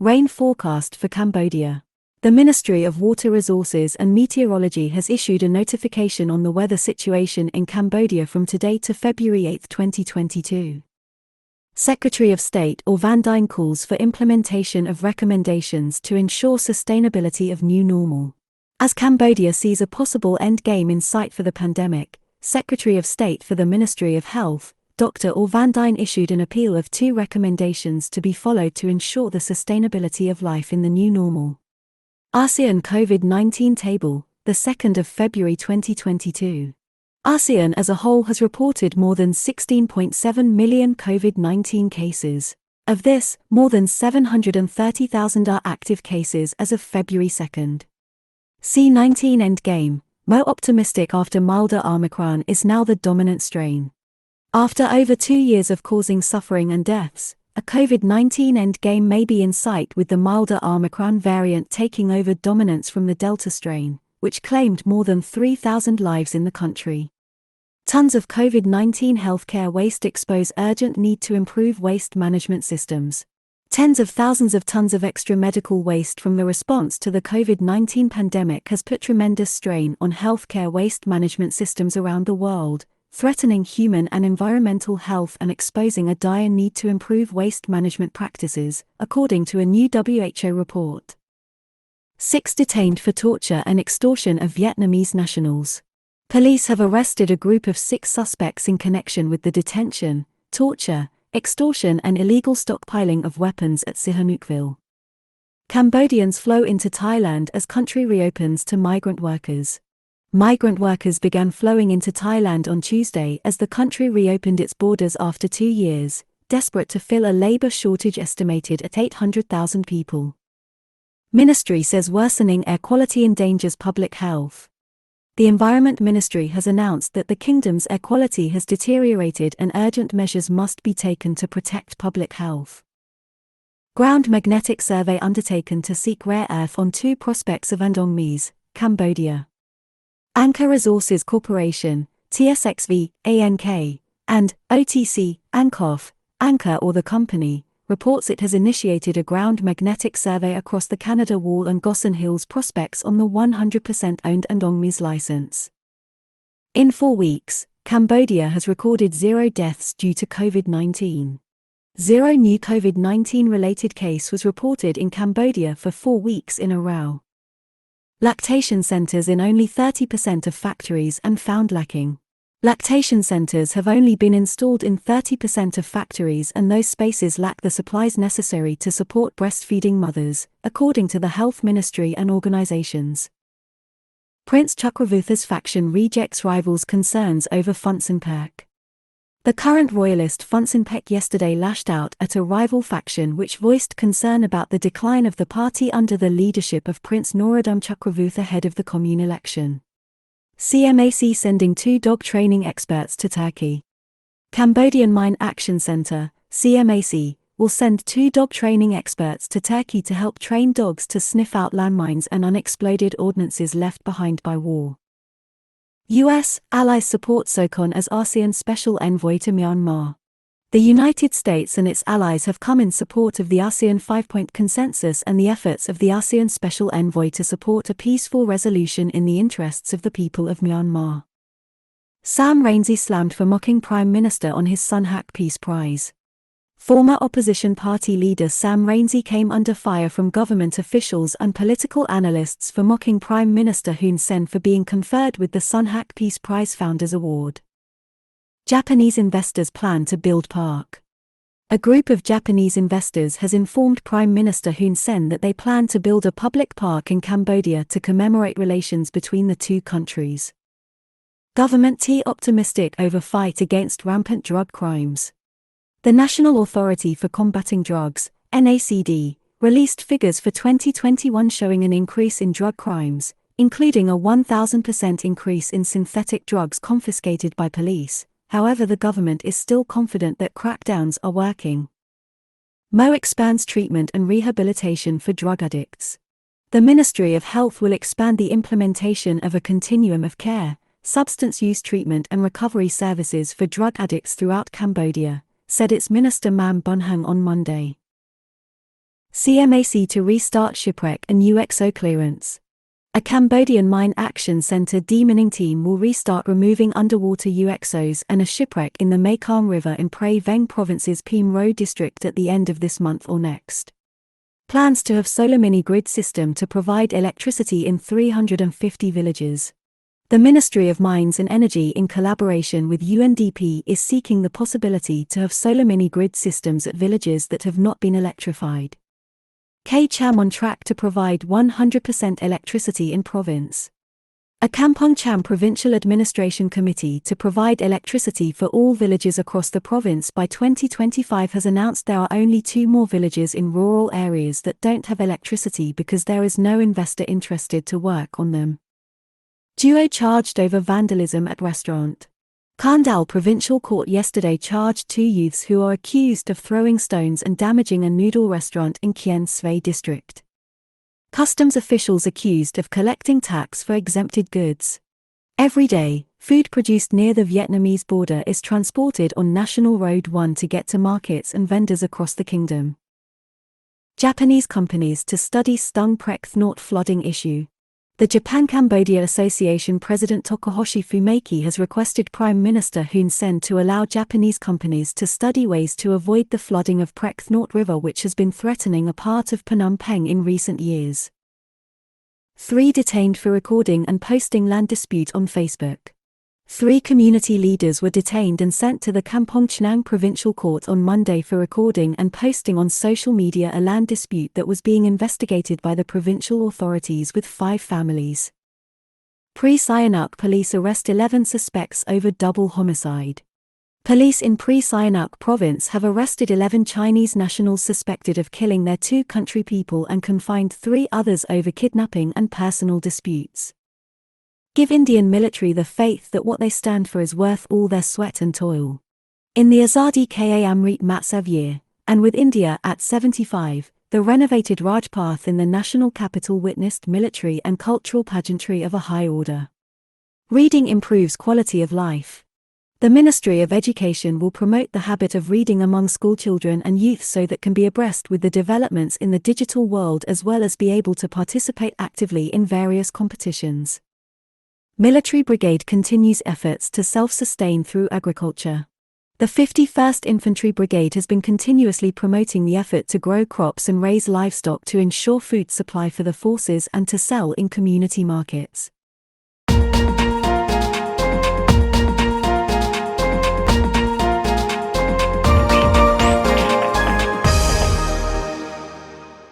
Rain forecast for Cambodia. The Ministry of Water Resources and Meteorology has issued a notification on the weather situation in Cambodia from today to February 8, 2022. Secretary of State or Van Dine calls for implementation of recommendations to ensure sustainability of new normal. As Cambodia sees a possible endgame in sight for the pandemic, Secretary of State for the Ministry of Health, Dr. Van Dine issued an appeal of 2 recommendations to be followed to ensure the sustainability of life in the new normal. ASEAN COVID-19 Table, the 2nd of February 2022. ASEAN as a whole has reported more than 16.7 million COVID-19 cases. Of this, more than 730,000 are active cases as of February 2nd. C-19 endgame, more optimistic after milder Omicron is now the dominant strain. After over 2 years of causing suffering and deaths, a COVID-19 endgame may be in sight with the milder Omicron variant taking over dominance from the Delta strain, which claimed more than 3,000 lives in the country. Tons of COVID-19 healthcare waste expose urgent need to improve waste management systems. Tens of thousands of tons of extra medical waste from the response to the COVID-19 pandemic has put tremendous strain on healthcare waste management systems around the world, threatening human and environmental health and exposing a dire need to improve waste management practices, according to a new WHO report. 6 detained for torture and extortion of Vietnamese nationals. Police have arrested a group of 6 suspects in connection with the detention, torture, extortion and illegal stockpiling of weapons at Sihanoukville. Cambodians flow into Thailand as country reopens to migrant workers. Migrant workers began flowing into Thailand on Tuesday as the country reopened its borders after 2 years, desperate to fill a labor shortage estimated at 800,000 people. Ministry says worsening air quality endangers public health. The Environment Ministry has announced that the kingdom's air quality has deteriorated and urgent measures must be taken to protect public health. Ground magnetic survey undertaken to seek rare earth on 2 prospects of Andongmes, Cambodia. Anchor Resources Corporation, TSXV, ANK, and OTC, Ankoff, Anchor or the company, reports it has initiated a ground magnetic survey across the Canada Wall and Gossan Hills prospects on the 100% owned Andongmes license. In 4 weeks, Cambodia has recorded 0 deaths due to COVID-19. 0 new COVID-19 related case was reported in Cambodia for 4 weeks in a row. Lactation centers in only 30% of factories and found lacking. Lactation centers have only been installed in 30% of factories and those spaces lack the supplies necessary to support breastfeeding mothers, according to the Health Ministry and organizations. Prince Chakravartin's faction rejects rivals' concerns over Funcinpec. The current royalist Funcinpec yesterday lashed out at a rival faction which voiced concern about the decline of the party under the leadership of Prince Norodom Chakravartin ahead of the commune election. CMAC sending 2 dog training experts to Turkey. Cambodian Mine Action Center, CMAC, will send 2 dog training experts to Turkey to help train dogs to sniff out landmines and unexploded ordnances left behind by war. U.S. allies support Sokon as ASEAN Special Envoy to Myanmar. The United States and its allies have come in support of the ASEAN 5-point consensus and the efforts of the ASEAN Special Envoy to support a peaceful resolution in the interests of the people of Myanmar. Sam Rainsy slammed for mocking Prime Minister on his Sunhak Peace Prize. Former opposition party leader Sam Rainsy came under fire from government officials and political analysts for mocking Prime Minister Hun Sen for being conferred with the Sunhak Peace Prize Founders Award. Japanese investors plan to build park. A group of Japanese investors has informed Prime Minister Hun Sen that they plan to build a public park in Cambodia to commemorate relations between the 2 countries. Government optimistic over fight against rampant drug crimes. The National Authority for Combating Drugs, NACD, released figures for 2021 showing an increase in drug crimes, including a 1,000% increase in synthetic drugs confiscated by police. However, the government is still confident that crackdowns are working. Mo expands treatment and rehabilitation for drug addicts. The Ministry of Health will expand the implementation of a continuum of care, substance use treatment and recovery services for drug addicts throughout Cambodia, said its Minister Mam Bunhung on Monday. CMAC to restart shipwreck and UXO clearance. A Cambodian Mine Action Center demining team will restart removing underwater UXOs and a shipwreck in the Mekong River in Prey Veng Province's Piem Ro district at the end of this month or next. Plans to have solar mini-grid system to provide electricity in 350 villages. The Ministry of Mines and Energy in collaboration with UNDP is seeking the possibility to have solar mini-grid systems at villages that have not been electrified. K-Cham on track to provide 100% electricity in province. A Kampong Cham Provincial Administration Committee to provide electricity for all villages across the province by 2025 has announced there are only 2 more villages in rural areas that don't have electricity because there is no investor interested to work on them. Duo charged over vandalism at restaurant. Kandal Provincial Court yesterday charged 2 youths who are accused of throwing stones and damaging a noodle restaurant in Kien Svay district. Customs officials accused of collecting tax for exempted goods. Every day, food produced near the Vietnamese border is transported on National Road 1 to get to markets and vendors across the kingdom. Japanese companies to study Stung Prek Thnaut flooding issue. The Japan-Cambodia Association President Tokuhoshi Fumeki has requested Prime Minister Hun Sen to allow Japanese companies to study ways to avoid the flooding of Prek Thnaut River, which has been threatening a part of Phnom Penh in recent years. 3 detained for recording and posting land dispute on Facebook. 3 community leaders were detained and sent to the Kampong Chnang Provincial Court on Monday for recording and posting on social media a land dispute that was being investigated by the provincial authorities with 5 families. Pre-Sihanouk police arrest 11 suspects over double homicide. Police in Pre-Sihanouk province have arrested 11 Chinese nationals suspected of killing their 2 country people and confined 3 others over kidnapping and personal disputes. Give Indian military the faith that what they stand for is worth all their sweat and toil. In the Azadi Ka Amrit Matsav year, and with India at 75, the renovated Rajpath in the national capital witnessed military and cultural pageantry of a high order. Reading improves quality of life. The Ministry of Education will promote the habit of reading among schoolchildren and youth so that can be abreast with the developments in the digital world as well as be able to participate actively in various competitions. Military Brigade continues efforts to self-sustain through agriculture. The 51st Infantry Brigade has been continuously promoting the effort to grow crops and raise livestock to ensure food supply for the forces and to sell in community markets.